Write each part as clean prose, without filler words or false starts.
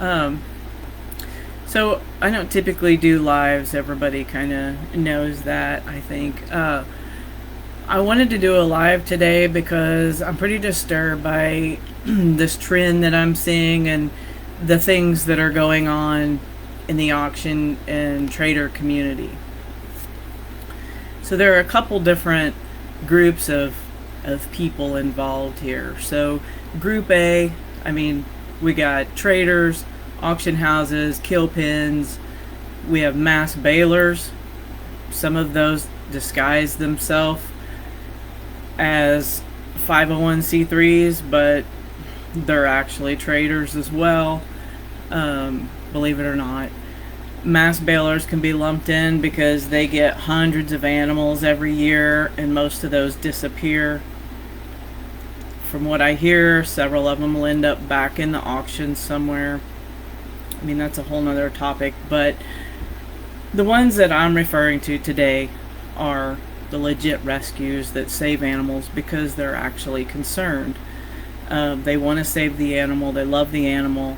So I don't typically do lives. Everybody kind of knows that, I think. I wanted to do a live today because I'm pretty disturbed by this trend that I'm seeing and the things that are going on in the auction and trader community. So there are a couple different groups of people involved here. So group A, I mean, we got traders, auction houses, kill pens. We have mass bailers. Some of those disguise themselves as 501c3s, but they're actually traders as well, believe it or not. Mass bailers can be lumped in because they get hundreds of animals every year, and most of those disappear. From what I hear, several of them will end up back in the auction somewhere. I mean, that's a whole nother topic, but the ones that I'm referring to today are the legit rescues that save animals because they're actually concerned. They want to save the animal. They love the animal.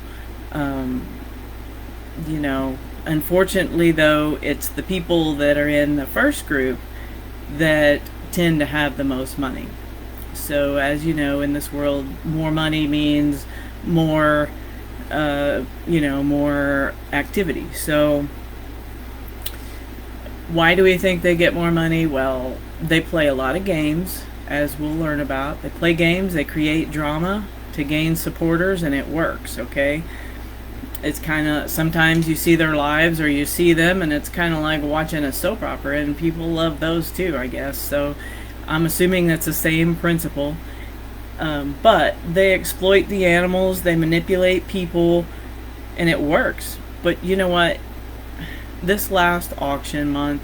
Unfortunately, though, it's the people that are in the first group that tend to have the most money. So, as you know, in this world, more money means more, more activity. So, why do we think they get more money? Well, they play a lot of games, as we'll learn about. They play games, they create drama to gain supporters, and it works, okay? It's kind of, sometimes you see their lives or you see them, and it's kind of like watching a soap opera, and people love those too, I guess. So I'm assuming that's the same principle. But they exploit the animals, they manipulate people, and it works. But you know what? This last auction month,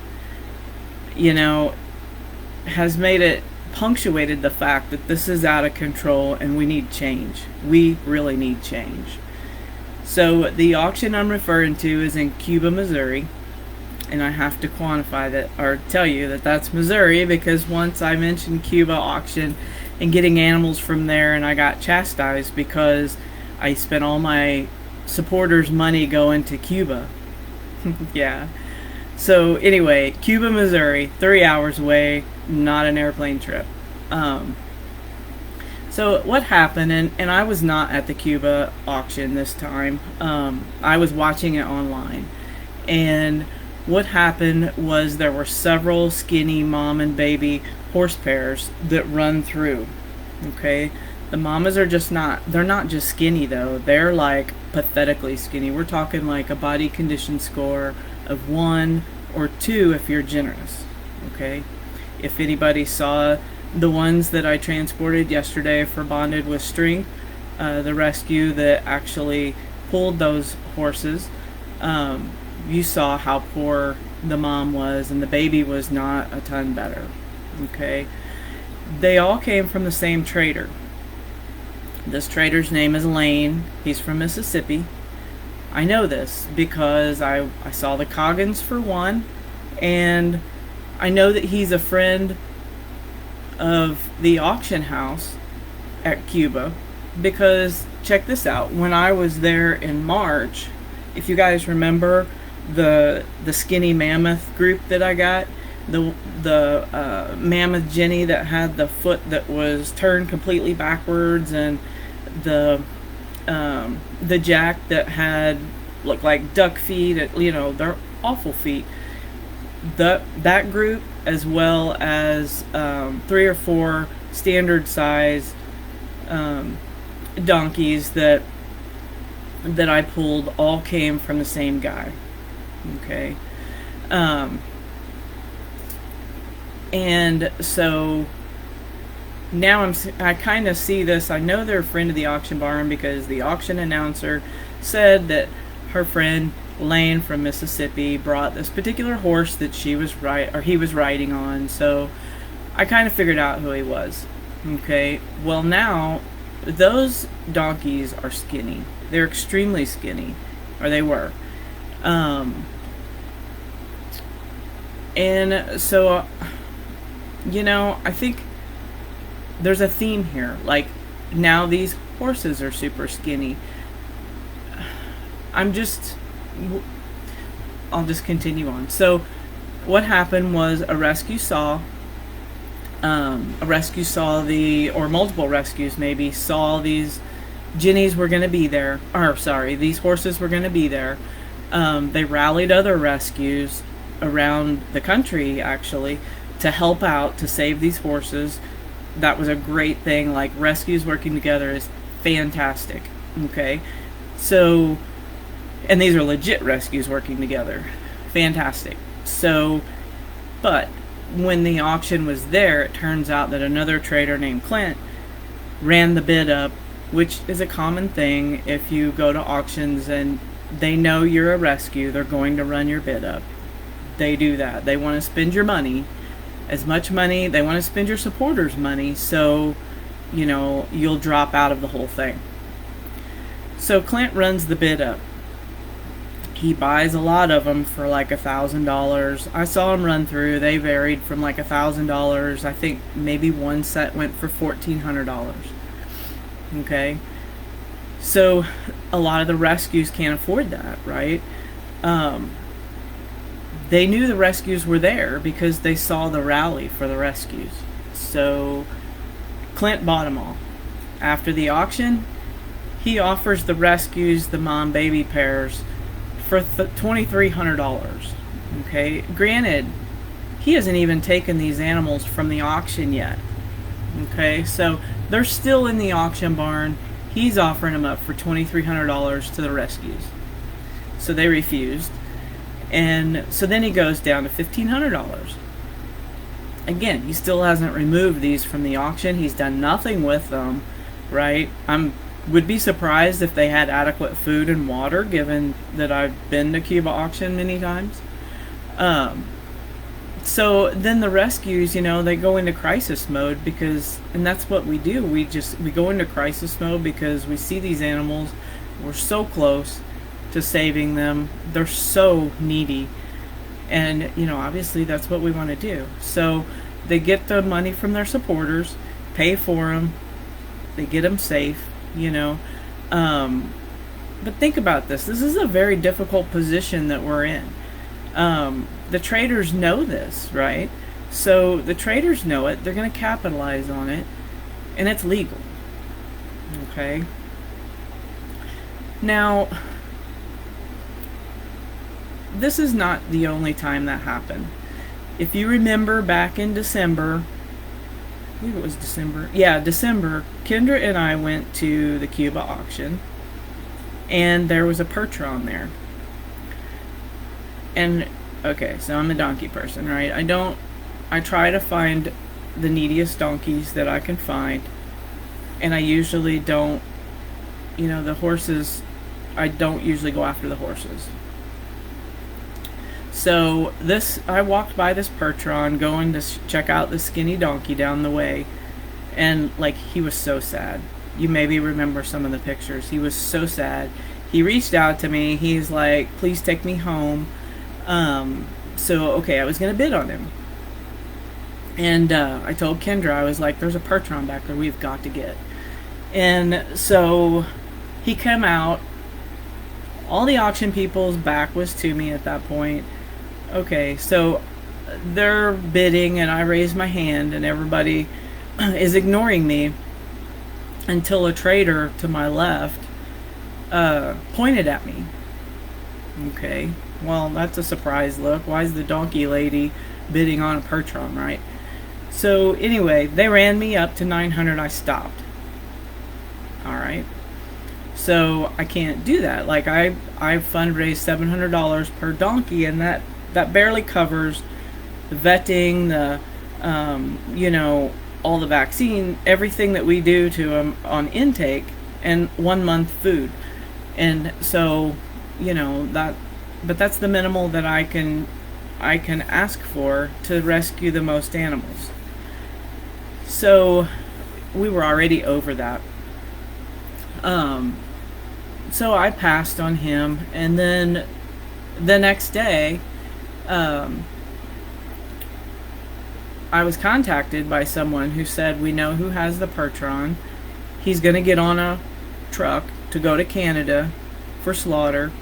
has made it punctuated the fact that this is out of control and we need change. We really need change. So the auction I'm referring to is in Cuba, Missouri, and I have to quantify that or tell you that that's Missouri because once I mentioned Cuba auction and getting animals from there, and I got chastised because I spent all my supporters' money going to Cuba. Yeah. So anyway, Cuba, Missouri, 3 hours away, not an airplane trip. So what happened, and I was not at the Cuba auction this time. I was watching it online. And what happened was there were several skinny mom and baby horse pairs that run through. Okay? The mamas are they're not just skinny though. They're like pathetically skinny. We're talking like a body condition score of 1 or 2 if you're generous. Okay? If anybody saw the ones that I transported yesterday for Bonded with String, the rescue that actually pulled those horses, you saw how poor the mom was, and the baby was not a ton better. Okay? They all came from the same trader. This trader's name is Lane. He's from Mississippi. I know this because I saw the Coggins for one, and I know that he's a friend of the auction house at Cuba because check this out. When I was there in March, if you guys remember the skinny mammoth group that I got, the mammoth Jenny that had the foot that was turned completely backwards, and the Jack that had looked like duck feet, they're awful feet. That group, as well as 3 or 4 standard size donkeys that I pulled, all came from the same guy. Okay. And so now I kind of see this. I know they're a friend of the auction barn because the auction announcer said that her friend Lane from Mississippi brought this particular horse that he was riding on. So I kind of figured out who he was. Okay. Well, now those donkeys are skinny. They're extremely skinny, or they were. And so, I think there's a theme here. Like, now these horses are super skinny. I'm just, I'll just continue on. So, what happened was a rescue saw or multiple rescues maybe, saw these Jennies were going to be there, or sorry, these horses were going to be there. They rallied other rescues around the country, actually, to help out, to save these horses. That was a great thing. Like, rescues working together is fantastic. Okay? So, and these are legit rescues working together. Fantastic. So, but when the auction was there, it turns out that another trader named Clint ran the bid up, which is a common thing if you go to auctions and they know you're a rescue, they're going to run your bid up. They do that. They want to spend your money, as much money, they want to spend your supporters' money, so, you'll drop out of the whole thing. So Clint runs the bid up. He buys a lot of them for like $1,000. I saw him run through. They varied from like $1,000. I think maybe one set went for $1,400. Okay, so a lot of the rescues can't afford that, right? They knew the rescues were there because they saw the rally for the rescues. So Clint bought them all. After the auction, he offers the rescues, the mom-baby pairs, for $2,300. Okay, granted, he hasn't even taken these animals from the auction yet. Okay, so they're still in the auction barn. He's offering them up for $2,300 to the rescues. So they refused. And so then he goes down to $1,500. Again, he still hasn't removed these from the auction. He's done nothing with them, right? Would be surprised if they had adequate food and water, given that I've been to Cuba auction many times. So then the rescues, they go into crisis mode and that's what we do. We go into crisis mode because we see these animals. We're so close to saving them. They're so needy. And, obviously that's what we want to do. So they get the money from their supporters, pay for them, they get them safe, But think about this. This is a very difficult position that we're in. The traders know this, right? So the traders know it. They're going to capitalize on it. And it's legal. Okay? Now, this is not the only time that happened. If you remember back in December, I believe it was December. Yeah, December, Kendra and I went to the Cuba auction. And there was a Percheron there. And, okay, so I'm a donkey person, right? I try to find the neediest donkeys that I can find. And I usually don't, the horses, I don't usually go after the horses. So I walked by this Percheron going to check out the skinny donkey down the way. And, he was so sad. You maybe remember some of the pictures. He was so sad. He reached out to me. He's like, please take me home. Okay, I was going to bid on him. And I told Kendra, I was like, there's a Percheron back there we've got to get. And so he came out. All the auction people's back was to me at that point. Okay, so they're bidding and I raise my hand and everybody is ignoring me until a trader to my left pointed at me. Okay, well, that's a surprise look. Why is the donkey lady bidding on a Percheron, right? So anyway, they ran me up to 900. I stopped. All right. So I can't do that. I fundraised $700 per donkey, and that barely covers the vetting, the all the vaccine, everything that we do to them on intake, and 1 month food. And so, but that's the minimal that I can ask for to rescue the most animals. So we were already over that. So I passed on him, and then the next day, I was contacted by someone who said, we know who has the Percheron. He's going to get on a truck to go to Canada for slaughter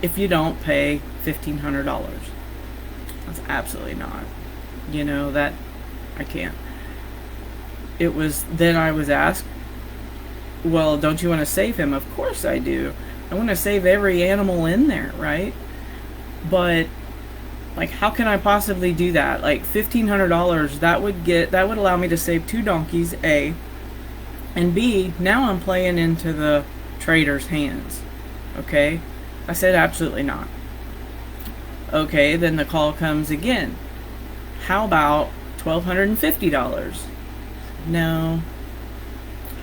if you don't pay $1,500. That's absolutely not. That I can't. Then I was asked, well, don't you want to save him? Of course I do. I want to save every animal in there, right? But how can I possibly do that? $1,500, that would allow me to save 2 donkeys, A, and B, now I'm playing into the trader's hands. Okay? I said absolutely not. Okay, then the call comes again. How about $1,250? No.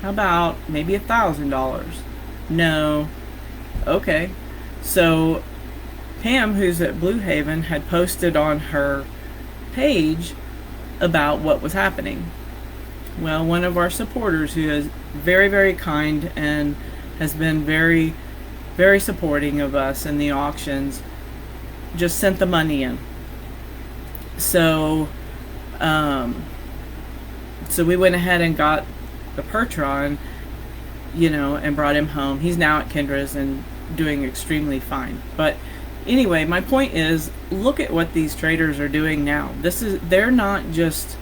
How about maybe $1,000? No. Okay. So Pam, who's at Blue Haven, had posted on her page about what was happening. Well, one of our supporters, who is very, very kind and has been very, very supporting of us in the auctions, just sent the money in. So we went ahead and got the Pertron, and brought him home. He's now at Kendra's and doing extremely fine. But anyway, my point is, look at what these traders are doing now. They're not just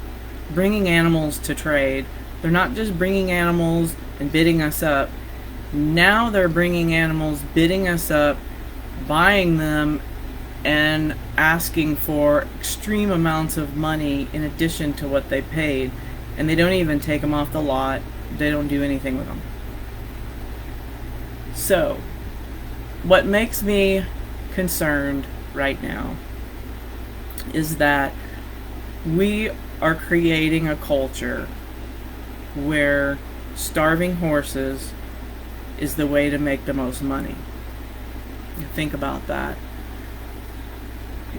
bringing animals to trade. They're not just bringing animals and bidding us up. Now they're bringing animals, bidding us up, buying them, and asking for extreme amounts of money in addition to what they paid. And they don't even take them off the lot. They don't do anything with them. So, what makes me concerned right now is that we are creating a culture where starving horses is the way to make the most money. Think about that.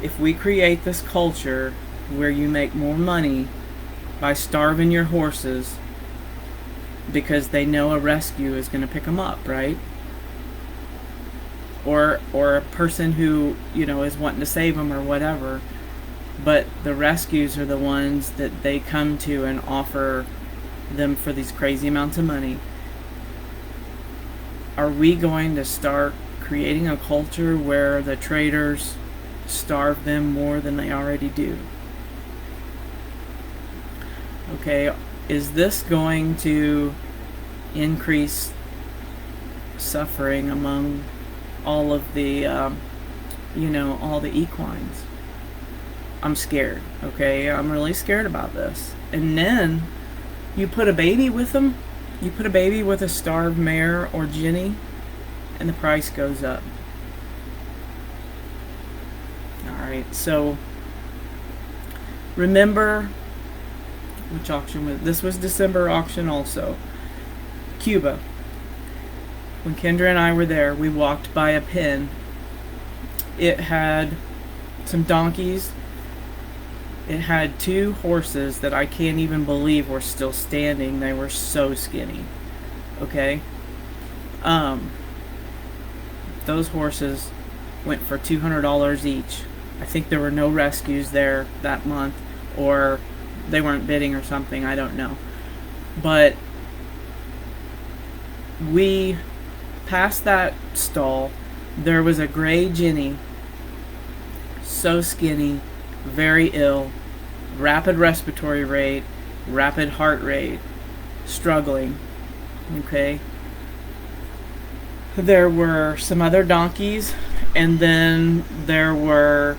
If we create this culture where you make more money by starving your horses because they know a rescue is going to pick them up, right? Or a person who, is wanting to save them or whatever, but the rescues are the ones that they come to and offer them for these crazy amounts of money. Are we going to start creating a culture where the traders starve them more than they already do? Okay, is this going to increase suffering among all of the, all the equines? I'm scared, okay? I'm really scared about this. And then you put a baby with them, you put a baby with a starved mare or Jenny, and the price goes up. Alright, so remember, which auction was this? Was December auction also. Cuba. When Kendra and I were there, we walked by a pen. It had some donkeys. It had 2 horses that I can't even believe were still standing. They were so skinny. Okay? Those horses went for $200 each. I think there were no rescues there that month, or they weren't bidding or something. I don't know. But we passed that stall. There was a gray Jenny, so skinny, very ill, rapid respiratory rate, rapid heart rate, struggling. Okay. There were some other donkeys, and then there was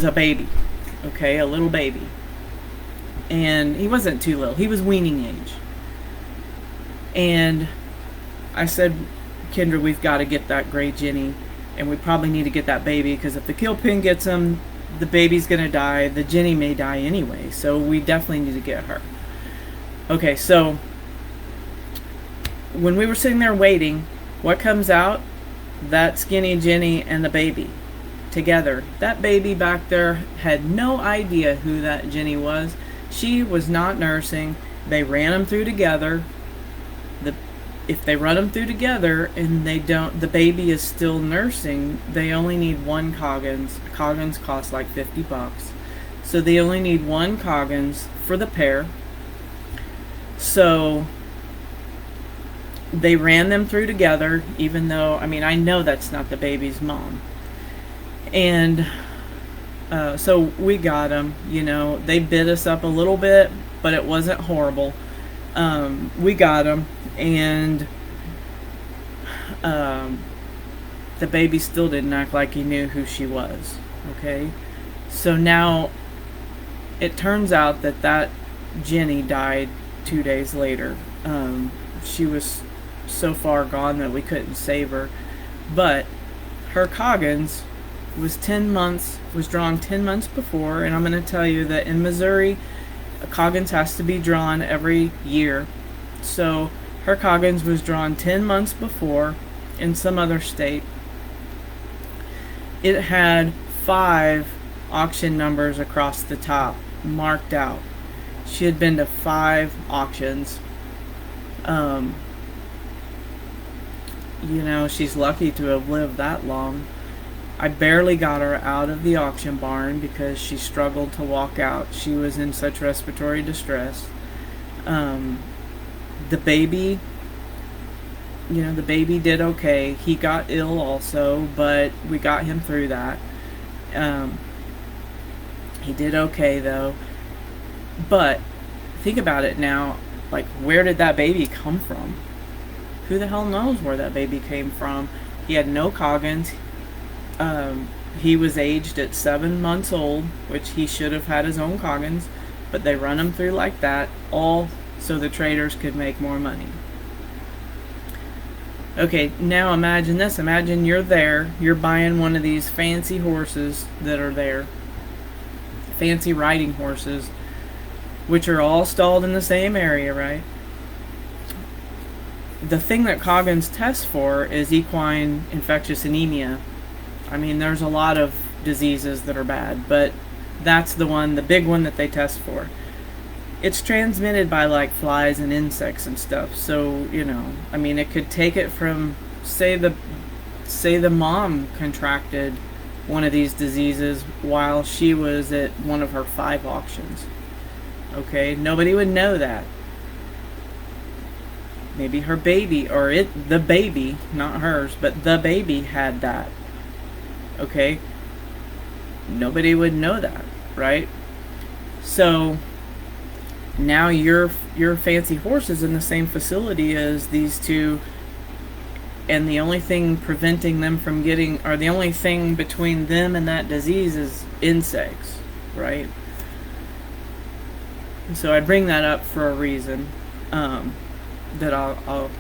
a baby. Okay, a little baby. And he wasn't too little. He was weaning age. And I said, Kendra, we've got to get that gray Jenny, and we probably need to get that baby, because if the kill pin gets him, the baby's going to die. The Jenny may die anyway, so we definitely need to get her. Okay, so when we were sitting there waiting, what comes out? That skinny Jenny and the baby together. That baby back there had no idea who that Jenny was. She was not nursing. They ran them through together. If they run them through together and the baby is still nursing, they only need 1 Coggins. Coggins cost like $50. So they only need 1 Coggins for the pair. So They ran them through together, even though, I mean, I know that's not the baby's mom. And so we got them. You know, they bit us up a little bit, but it wasn't horrible. We got them, and the baby still didn't act like he knew who she was. Okay, so now it turns out that Jenny died 2 days later. She was so far gone that we couldn't save her, but her Coggins was drawn 10 months before. And I'm going to tell you that in Missouri, a Coggins has to be drawn every year. So her Coggins was drawn 10 months before in some other state. It had 5 auction numbers across the top marked out. She had been to 5 auctions. You know, she's lucky to have lived that long. I barely got her out of the auction barn because she struggled to walk out. She was in such respiratory distress. The baby, you know, the baby did okay. He got ill also, but we got him through that. He did okay though. But think about it now, like, where did that baby come from? Who the hell knows where that baby came from? He had no Coggins. He was aged at 7 months old, which he should have had his own Coggins, but they run him through like that, all so the traders could make more money. Okay, now imagine this. Imagine you're there, you're buying one of these fancy horses that are there, fancy riding horses, which are all stalled in the same area, right? The thing that Coggins tests for is equine infectious anemia. I mean, there's a lot of diseases that are bad, but that's the one, the big one that they test for. It's transmitted by like flies and insects and stuff. So, you know, I mean, it could take it from, say the mom contracted one of these diseases while she was at one of her 5 auctions. Okay, nobody would know that. Maybe her baby, or the baby, not hers, but the baby had that. Okay? Nobody would know that, right? So now your fancy horse is in the same facility as these two, and the only thing preventing them from getting, or the only thing between them and that disease is insects, right? So I bring that up for a reason. That I'll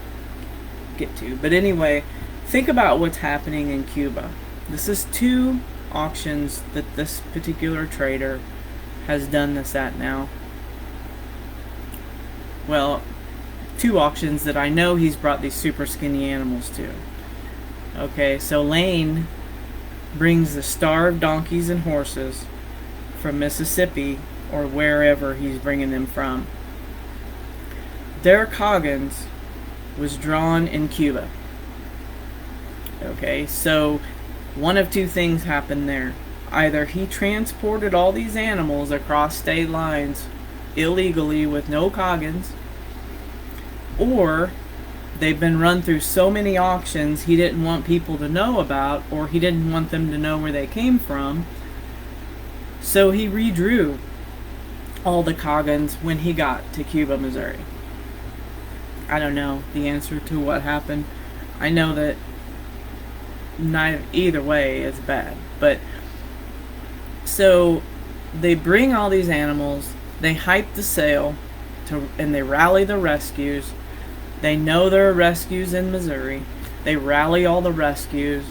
get to. But anyway, think about what's happening in Cuba. This is 2 auctions that this particular trader has done this at now. Well, 2 auctions that I know he's brought these super skinny animals to. Okay, so Lane brings the starved donkeys and horses from Mississippi or wherever he's bringing them from. Their Coggins was drawn in Cuba. Okay, so one of 2 things happened there. Either he transported all these animals across state lines illegally with no Coggins, or they've been run through so many auctions he didn't want people to know about, or he didn't want them to know where they came from, so he redrew all the Coggins when he got to Cuba, Missouri. I don't know the answer to what happened. I know that either way is bad. But so they bring all these animals, they hype the sale, and they rally the rescues. They know there are rescues in Missouri. They rally all the rescues.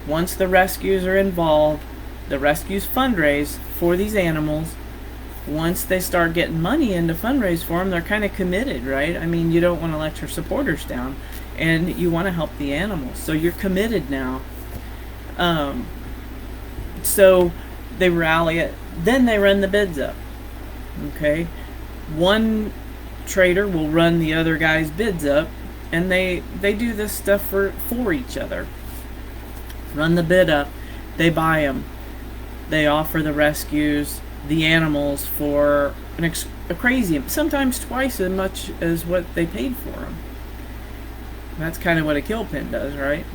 Once the rescues are involved, the rescues fundraise for these animals. Once they start getting money in to fundraise for them, they're kind of committed, right? I mean, you don't want to let your supporters down, and you want to help the animals, so you're committed now. So they rally it, then they run the bids up. Okay, one trader will run the other guy's bids up, and they do this stuff for each other. Run the bid up, they buy them, they offer the rescues the animals for a crazy, sometimes twice as much as what they paid for them. That's kind of what a kill pen does, right?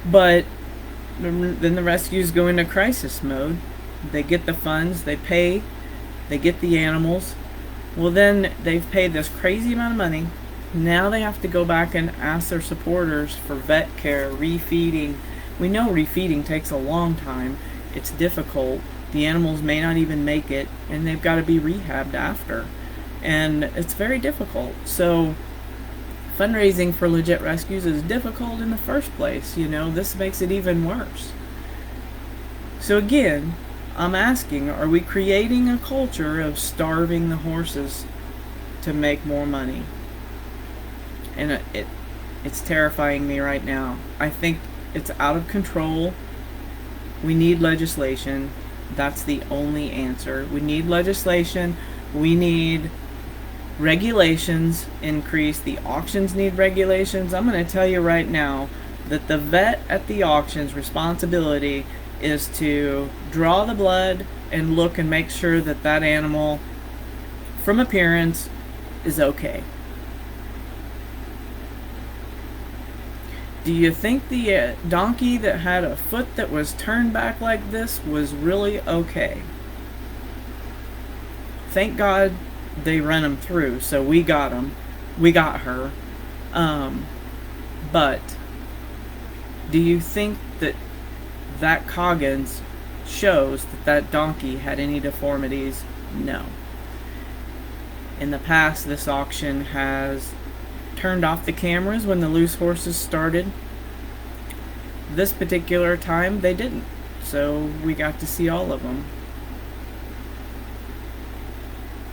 But then the rescues go into crisis mode. They get the funds, they pay, they get the animals. Well, then they've paid this crazy amount of money. Now they have to go back and ask their supporters for vet care, refeeding. We know refeeding takes a long time. It's difficult. The animals may not even make it, and they've got to be rehabbed after. And it's very difficult. So fundraising for legit rescues is difficult in the first place. This makes it even worse. So again, I'm asking, are we creating a culture of starving the horses to make more money? And it's terrifying me right now. I think it's out of control. We need legislation. That's the only answer. We need legislation. We need regulations increase. The auctions need regulations. I'm going to tell you right now that the vet at the auction's responsibility is to draw the blood and look and make sure that that animal, from appearance, is okay. Do you think the donkey that had a foot that was turned back like this was really okay? Thank God they ran him through, so we got him. We got her. But do you think that Coggins shows that donkey had any deformities? No. In the past, this auction has turned off the cameras when the loose horses started. This particular time, they didn't. So we got to see all of them.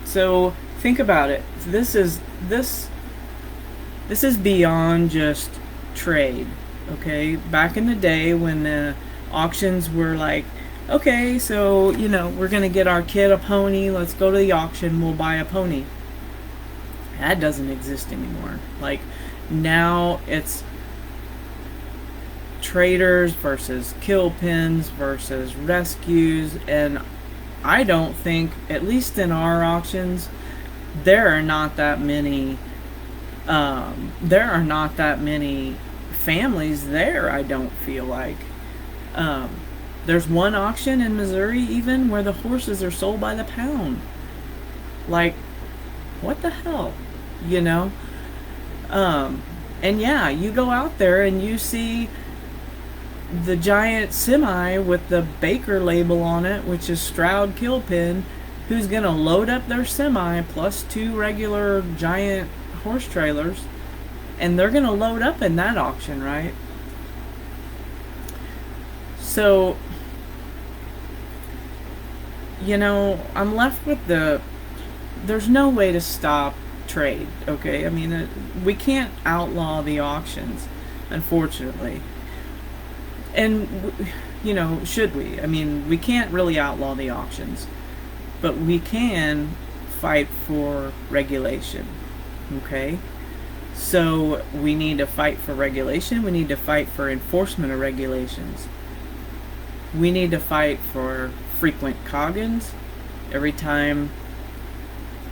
So think about it. This is beyond just trade. Okay? Back in the day when the auctions were like, okay, so, we're going to get our kid a pony. Let's go to the auction. We'll buy a pony. That doesn't exist anymore. Like, now it's traders versus kill pens versus rescues, and I don't think, at least in our auctions, there are not that many families there. I don't feel like. There's one auction in Missouri even where the horses are sold by the pound. Like, what the hell? And yeah, you go out there and you see the giant semi with the Baker label on it, which is Stroud Kill Pen, who's gonna load up their semi plus 2 regular giant horse trailers, and they're gonna load up in that auction, right? So, I'm left with there's no way to stop trade, okay? I mean, we can't outlaw the auctions, unfortunately. And, should we? I mean, we can't really outlaw the auctions, but we can fight for regulation, okay? So we need to fight for regulation. We need to fight for enforcement of regulations. We need to fight for frequent Coggins. Every time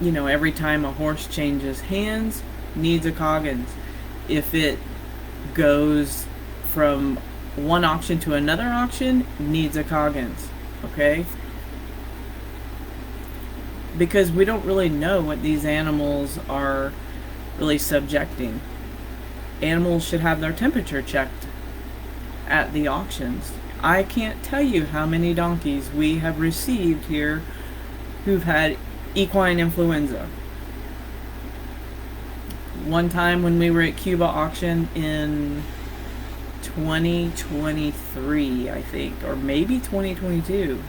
a horse changes hands, needs a Coggins. If it goes from one auction to another auction, needs a Coggins, okay? Because we don't really know what these animals are really subjecting. Animals should have their temperature checked at the auctions. I can't tell you how many donkeys we have received here who've had equine influenza. One time when we were at Cuba auction in 2023, I think, or maybe 2022.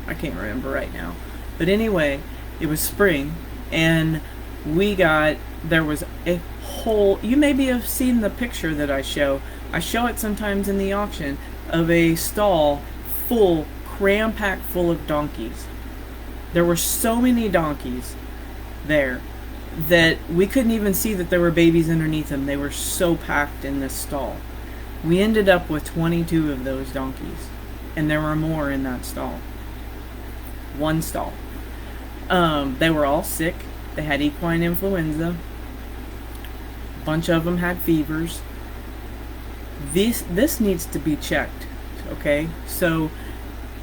I can't remember right now. But anyway, it was spring, and there was a whole, you maybe have seen the picture that I show. I show it sometimes in the auction, of a stall full, cram-packed full of donkeys. There were so many donkeys there that we couldn't even see that there were babies underneath them. They were so packed in this stall. We ended up with 22 of those donkeys, and there were more in that stall. One stall. They were all sick. They had equine influenza. A bunch of them had fevers. This needs to be checked, okay? So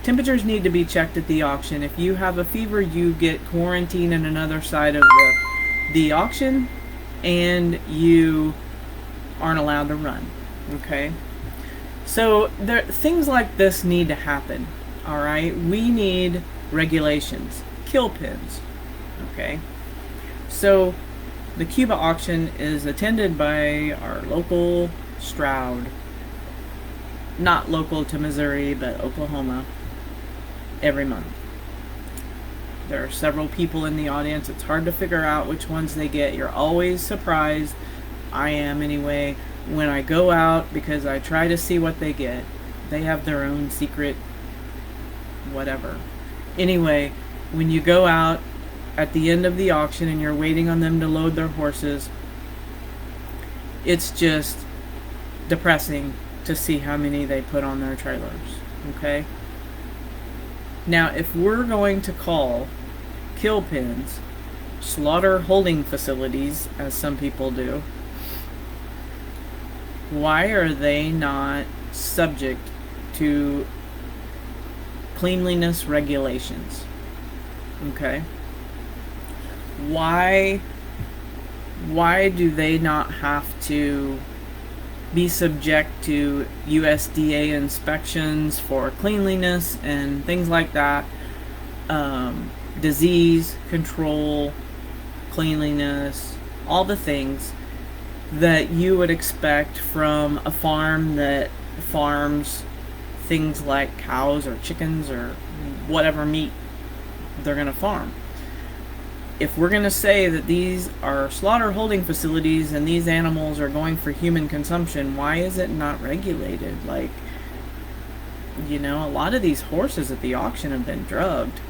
temperatures need to be checked at the auction. If you have a fever, you get quarantined in another side of the auction, and you aren't allowed to run, okay? So things like this need to happen, all right? We need regulations, kill pens, okay? So the Cuba auction is attended by our local Stroud, not local to Missouri, but Oklahoma, every month. There are several people in the audience. It's hard to figure out which ones they get. You're always surprised. I am anyway. When I go out, because I try to see what they get. They have their own secret whatever. Anyway, when you go out at the end of the auction and you're waiting on them to load their horses, it's just depressing to see how many they put on their trailers, okay? Now, if we're going to call kill pens slaughter holding facilities, as some people do, why are they not subject to cleanliness regulations? Okay? Why do they not have to be subject to USDA inspections for cleanliness and things like that? Disease control, cleanliness, all the things that you would expect from a farm that farms things like cows or chickens or whatever meat they're going to farm. If we're going to say that these are slaughter holding facilities and these animals are going for human consumption, why is it not regulated? Like, you know, a lot of these horses at the auction have been drugged.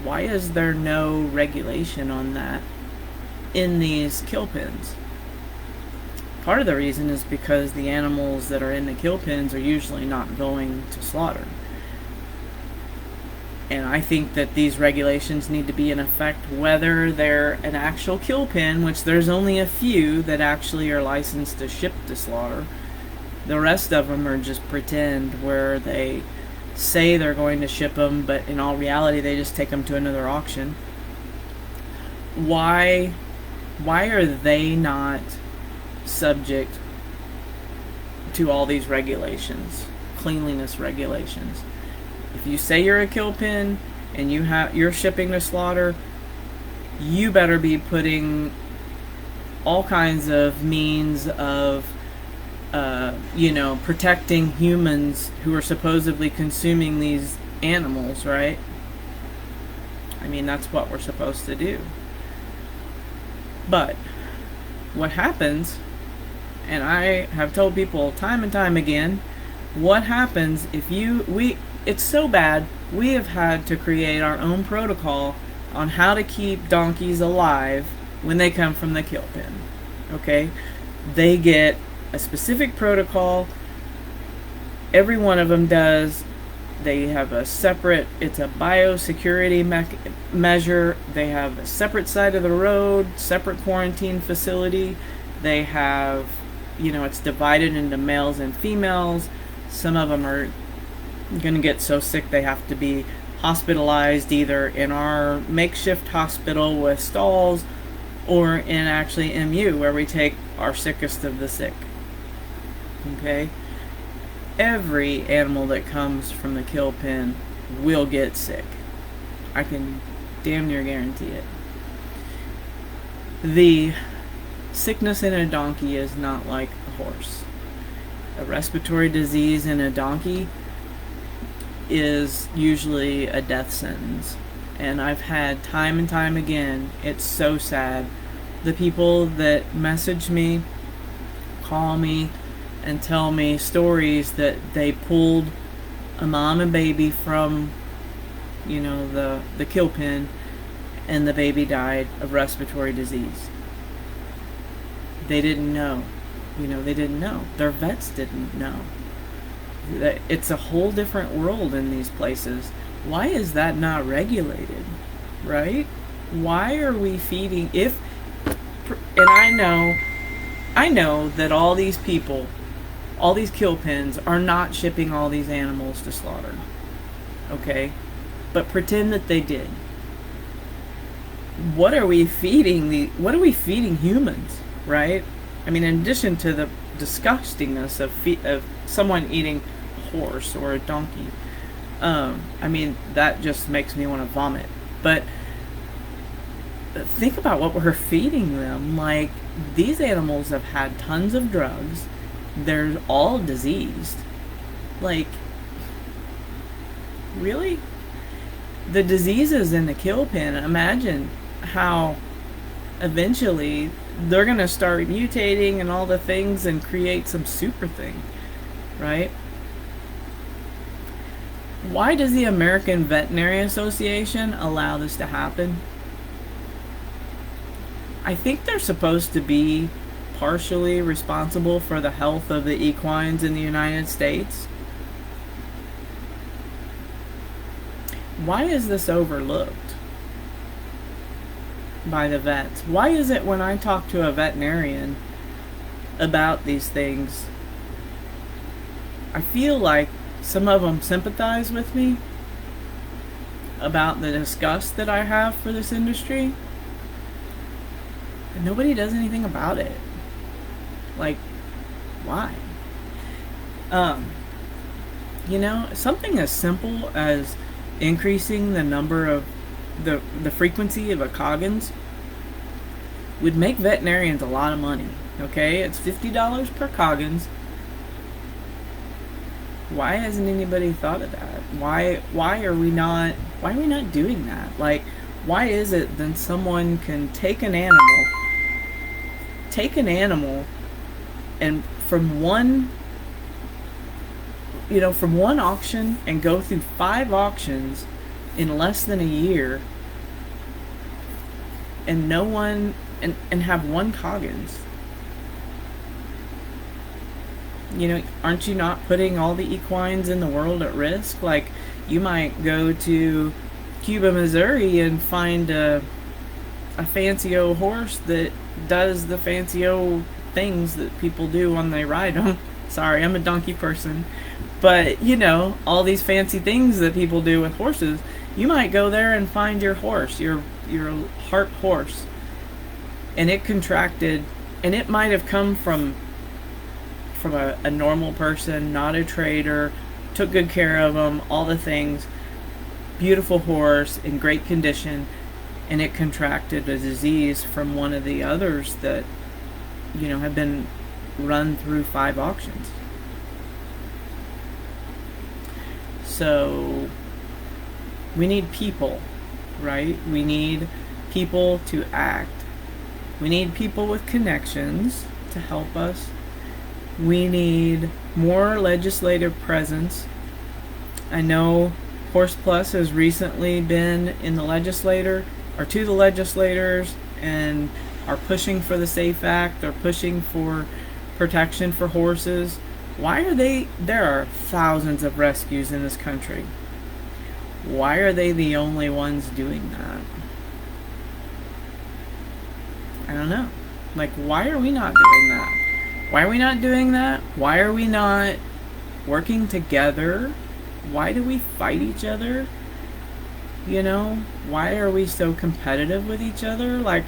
Why is there no regulation on that in these kill pens? Part of the reason is because the animals that are in the kill pens are usually not going to slaughter. And I think that these regulations need to be in effect whether they're an actual kill pen, which there's only a few that actually are licensed to ship to slaughter. The rest of them are just pretend, where they say they're going to ship them, but in all reality they just take them to another auction. Why are they not subject to all these regulations, cleanliness regulations? If you say you're a kill pen and you're shipping to slaughter, you better be putting all kinds of means of protecting humans who are supposedly consuming these animals, right? I mean, that's what we're supposed to do. But what happens, and I have told people time and time again, what happens if it's so bad, we have had to create our own protocol on how to keep donkeys alive when they come from the kill pen. Okay? They get a specific protocol. Every one of them does. They have a separate, it's a biosecurity measure. They have a separate side of the road, separate quarantine facility. They have, it's divided into males and females. Some of them are going to get so sick they have to be hospitalized either in our makeshift hospital with stalls or in actually MU, where we take our sickest of the sick. Okay? Every animal that comes from the kill pen will get sick. I can damn near guarantee it. The sickness in a donkey is not like a horse. A respiratory disease in a donkey is usually a death sentence. And I've had time and time again, it's so sad, the people that message me, call me, and tell me stories that they pulled a mom and baby from, the kill pen, and the baby died of respiratory disease. They didn't know. They didn't know. Their vets didn't know. It's a whole different world in these places. Why is that not regulated, right? Why are we feeding, if And I know that all these people, all these kill pens are not shipping all these animals to slaughter. Okay? But pretend that they did. What are we feeding humans, right? I mean, in addition to the disgustingness of someone eating a horse or a donkey, I mean, that just makes me want to vomit. But think about what we're feeding them. Like, these animals have had tons of drugs. They're all diseased. Like, really? The diseases in the kill pen, imagine how eventually they're going to start mutating and all the things and create some super thing, right? Why does the American Veterinary Association allow this to happen? I think they're supposed to be partially responsible for the health of the equines in the United States. Why is this overlooked by the vets? Why is it when I talk to a veterinarian about these things, I feel like some of them sympathize with me about the disgust that I have for this industry, and nobody does anything about it. Like, why? Something as simple as increasing the number of the frequency of Coggins would make veterinarians a lot of money. Okay, it's $50 per Coggins. Why hasn't anybody thought of that? Why are we not doing that? Like, why is it that someone can take an animal and from one auction and go through 5 auctions in less than a year and and have 1 Coggins? Aren't you not putting all the equines in the world at risk? Like, you might go to Cuba, Missouri and find a fancy old horse that does the fancy old things that people do when they ride them. Sorry, I'm a donkey person. But, all these fancy things that people do with horses, you might go there and find your horse, your heart horse, and it contracted, and it might have come from a normal person, not a trader, took good care of them, all the things, beautiful horse, in great condition, and it contracted a disease from one of the others that, have been run through 5 auctions. So, we need people, right? We need people to act. We need people with connections to help us. We need more legislative presence. I know Horse Plus has recently been in the legislature, or to the legislators, and are pushing for the SAFE Act. They're pushing for protection for horses. There are thousands of rescues in this country. Why are they the only ones doing that? I don't know. Like, why are we not doing that? Why are we not doing that? Why are we not working together? Why do we fight each other? Why are we so competitive with each other? Like,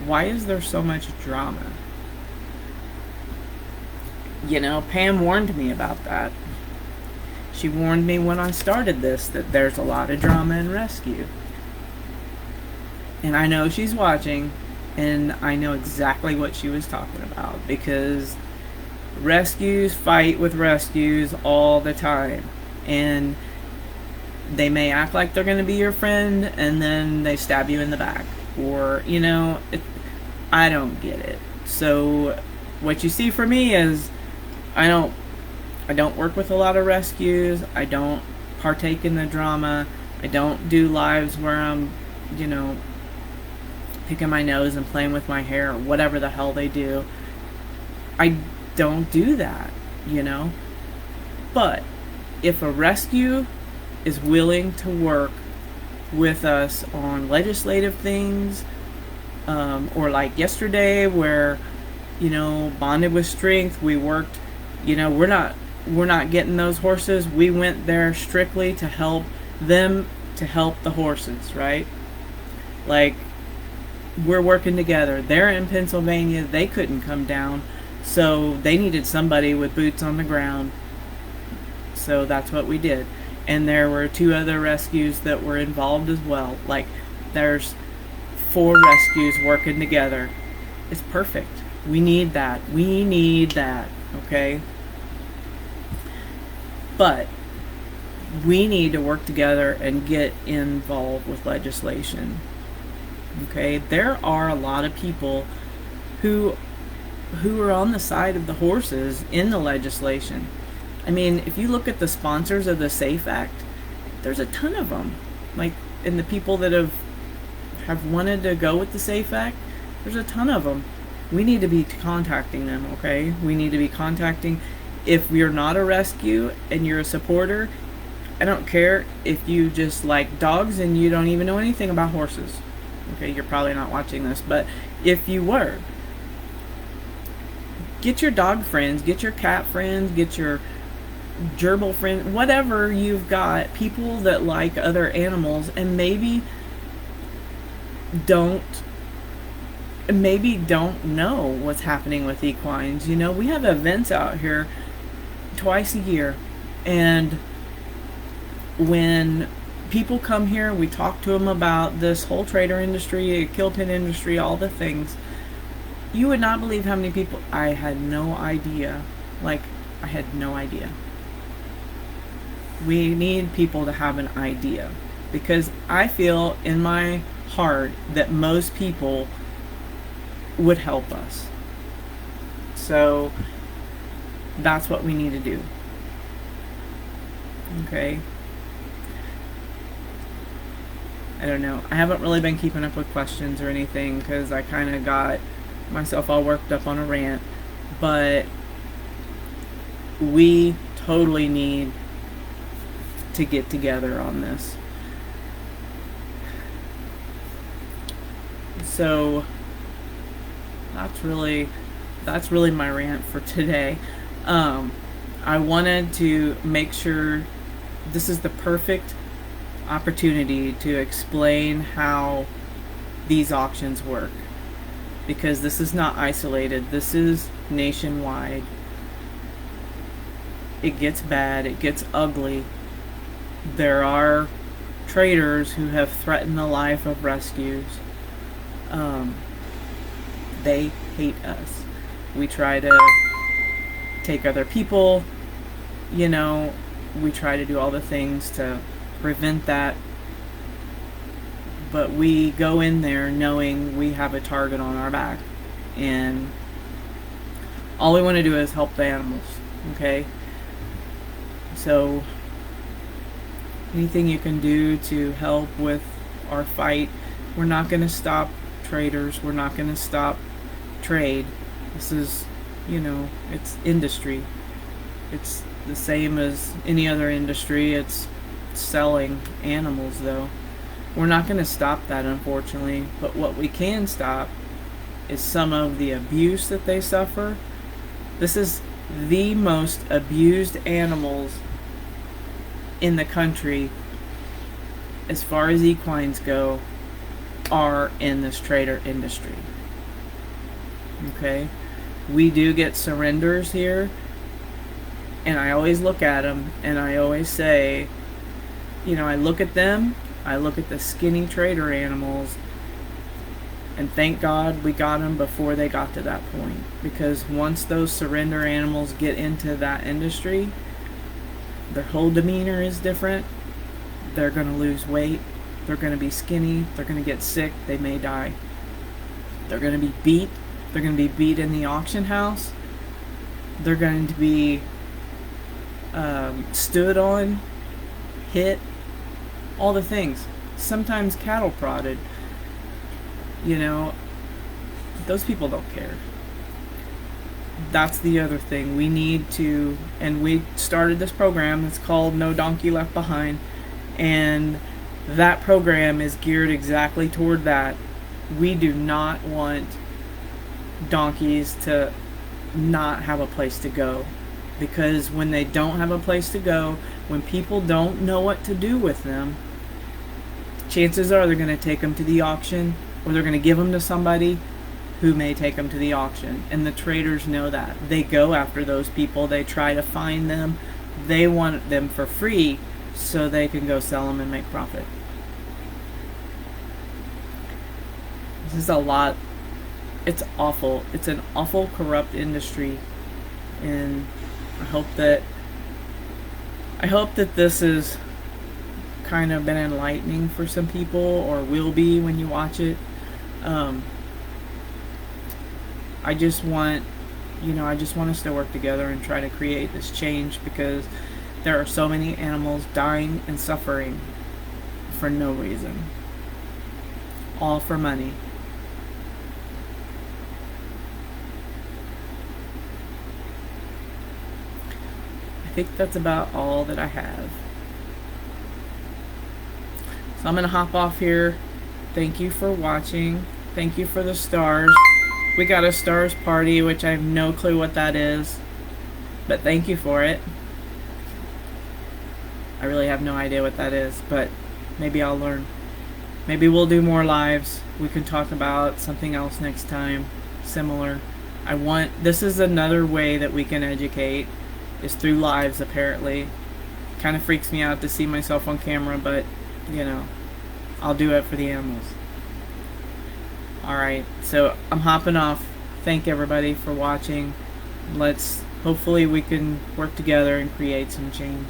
why is there so much drama? Pam warned me about that. She warned me when I started this that there's a lot of drama in rescue. And I know she's watching, and I know exactly what she was talking about, because rescues fight with rescues all the time. And they may act like they're going to be your friend, and then they stab you in the back. Or, I don't get it. So what you see for me is I don't work with a lot of rescues. I don't partake in the drama. I don't do lives where I'm, picking my nose and playing with my hair, or whatever the hell they do. I don't do that, But if a rescue is willing to work with us on legislative things, Or like yesterday where, bonded with strength, we worked, we're not getting those horses. We went there strictly to help them, to help the horses, right? Like, we're working together. They're in Pennsylvania. They couldn't come down. So they needed somebody with boots on the ground. So that's what we did. And there were 2 other rescues that were involved as well. Like, there's 4 rescues working together. It's perfect. We need that. We need that. Okay? But we need to work together and get involved with legislation. Okay? There are a lot of people who are on the side of the horses in the legislation. I mean, if you look at the sponsors of the SAFE Act, there's a ton of them. Like, and the people that have wanted to go with the SAFE Act, there's a ton of them. We need to be contacting them, okay? We need to be contacting. If you're not a rescue and you're a supporter, I don't care if you just like dogs and you don't even know anything about horses. Okay, you're probably not watching this, but if you were, get your dog friends, get your cat friends, get your gerbil friends, whatever you've got, people that like other animals, and maybe don't know what's happening with equines. We have events out here twice a year, and when people come here, we talk to them about this whole trader industry, kill pen industry, all the things. You would not believe how many people. I had no idea. I had no idea. We need people to have an idea, because I feel in my heart that most people would help us. So that's what we need to do. Okay? I don't know. I haven't really been keeping up with questions or anything because I kind of got myself all worked up on a rant. But we totally need to get together on this. So that's really my rant for today. I wanted to make sure this is the perfect opportunity to explain how these auctions work, because this is not isolated. This is nationwide. It gets bad. It gets ugly. There are traders who have threatened the life of rescues. They hate us. We try to take other people, we try to do all the things to prevent that, but we go in there knowing we have a target on our back, and all we want to do is help the animals. Okay? So anything you can do to help with our fight. We're not going to stop traders. We're not going to stop trade. This is, it's industry. It's the same as any other industry. It's selling animals, though. We're not going to stop that, unfortunately. But what we can stop is some of the abuse that they suffer. This is the most abused animals in the country, as far as equines go, are in this trader industry. Okay? We do get surrenders here, and I always look at them, and I always say, I look at them, I look at the skinny trader animals, and thank God we got them before they got to that point. Because once those surrender animals get into that industry, their whole demeanor is different. They're going to lose weight. They're going to be skinny. They're going to get sick. They may die. They're going to be beat. They're going to be beat in the auction house. They're going to be stood on, hit, all the things. Sometimes cattle prodded. Those people don't care. That's the other thing. We need to, and we started this program. It's called No Donkey Left Behind, and that program is geared exactly toward that. We do not want donkeys to not have a place to go, because when they don't have a place to go, when people don't know what to do with them, chances are they're going to take them to the auction, or they're going to give them to somebody who may take them to the auction. And the traders know that. They go after those people. They try to find them. They want them for free so they can go sell them and make profit. This is a lot. It's awful. It's an awful, corrupt industry. And I hope that this has kind of been enlightening for some people, or will be when you watch it. I just want us to work together and try to create this change, because there are so many animals dying and suffering for no reason. All for money. I think that's about all that I have. So I'm going to hop off here. Thank you for watching. Thank you for the stars. We got a stars party, which I have no clue what that is, but thank you for it. I really have no idea what that is, but maybe I'll learn. Maybe we'll do more lives. We can talk about something else next time, similar. This is another way that we can educate, is through lives, apparently. Kind of freaks me out to see myself on camera, but, I'll do it for the animals. Alright, so I'm hopping off. Thank everybody for watching. Hopefully we can work together and create some change.